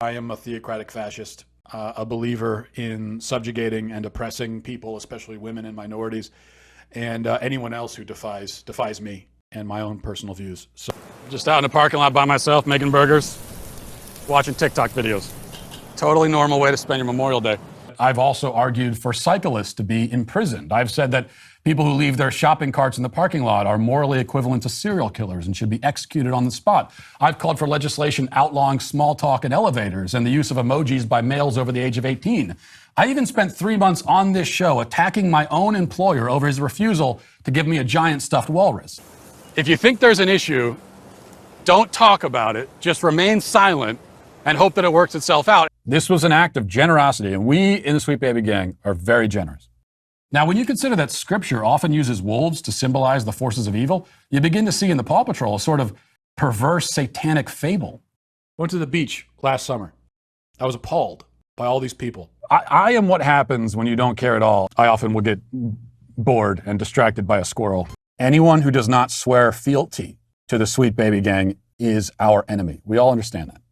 I am a theocratic fascist, a believer in subjugating and oppressing people, especially women and minorities, and anyone else who defies me and my own personal views. So, just out in the parking lot by myself, making burgers, watching TikTok videos. Totally normal way to spend your Memorial Day. I've also argued for cyclists to be imprisoned. I've said that people who leave their shopping carts in the parking lot are morally equivalent to serial killers and should be executed on the spot. I've called for legislation outlawing small talk in elevators and the use of emojis by males over the age of 18. I even spent 3 months on this show attacking my own employer over his refusal to give me a giant stuffed walrus. If you think there's an issue, don't talk about it. Just remain silent and hope that it works itself out. This was an act of generosity, and we in the Sweet Baby Gang are very generous. Now, when you consider that Scripture often uses wolves to symbolize the forces of evil, you begin to see in the Paw Patrol a sort of perverse satanic fable. Went to the beach last summer. I was appalled by all these people. I am what happens when you don't care at all. I often will get bored and distracted by a squirrel. Anyone who does not swear fealty to the Sweet Baby Gang is our enemy. We all understand that.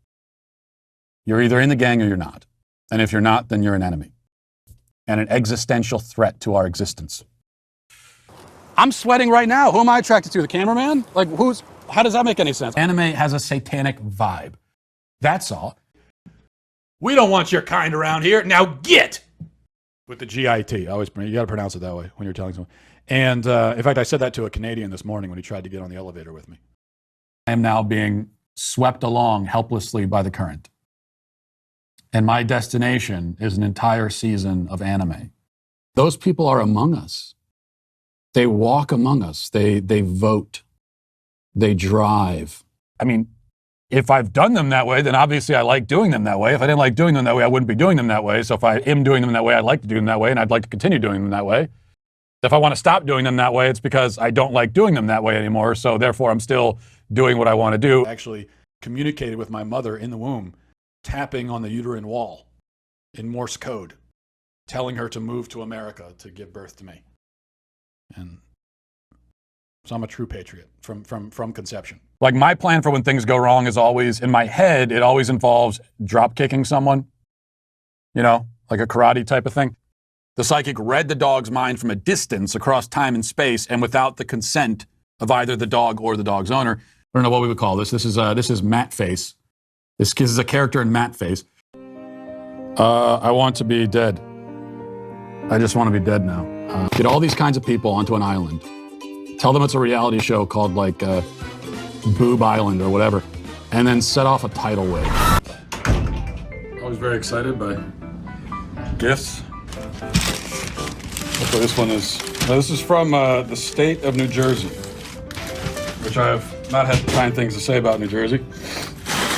You're either in the gang or you're not. And if you're not, then you're an enemy and an existential threat to our existence. I'm sweating right now. Who am I attracted to? The cameraman? Like, how does that make any sense? Anime has a satanic vibe. That's all. We don't want your kind around here. Now get! With the G-I-T. You got to pronounce it that way when you're telling someone. And in fact, I said that to a Canadian this morning when he tried to get on the elevator with me. I am now being swept along helplessly by the current. And my destination is an entire season of anime. Those people are among us. They walk among us. They vote. They drive. I mean, if I've done them that way, then obviously I like doing them that way. If I didn't like doing them that way, I wouldn't be doing them that way. So if I am doing them that way, I'd like to do them that way, and I'd like to continue doing them that way. If I want to stop doing them that way, it's because I don't like doing them that way anymore. So therefore, I'm still doing what I want to do. I actually communicated with my mother in the womb, tapping on the uterine wall in Morse code, telling her to move to America to give birth to me. And so I'm a true patriot from conception. Like, my plan for when things go wrong is always, in my head, it always involves drop kicking someone, you know, like a karate type of thing. The psychic read the dog's mind from a distance across time and space and without the consent of either the dog or the dog's owner. I don't know what we would call this. This is Matt Face. This is a character in Matt Face. I want to be dead. I just want to be dead now. Get all these kinds of people onto an island. Tell them it's a reality show called like Boob Island or whatever, and then set off a tidal wave. Always very excited by gifts. Hopefully this one is. This is from the state of New Jersey, which I have not had kind things to say about New Jersey.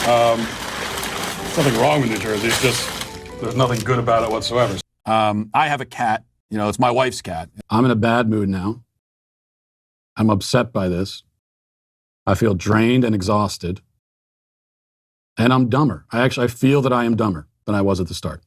There's nothing wrong with New Jersey. It's just there's nothing good about it whatsoever. I have a cat. You know, it's my wife's cat. I'm in a bad mood now. I'm upset by this. I feel drained and exhausted. And I'm dumber. I feel that I am dumber than I was at the start.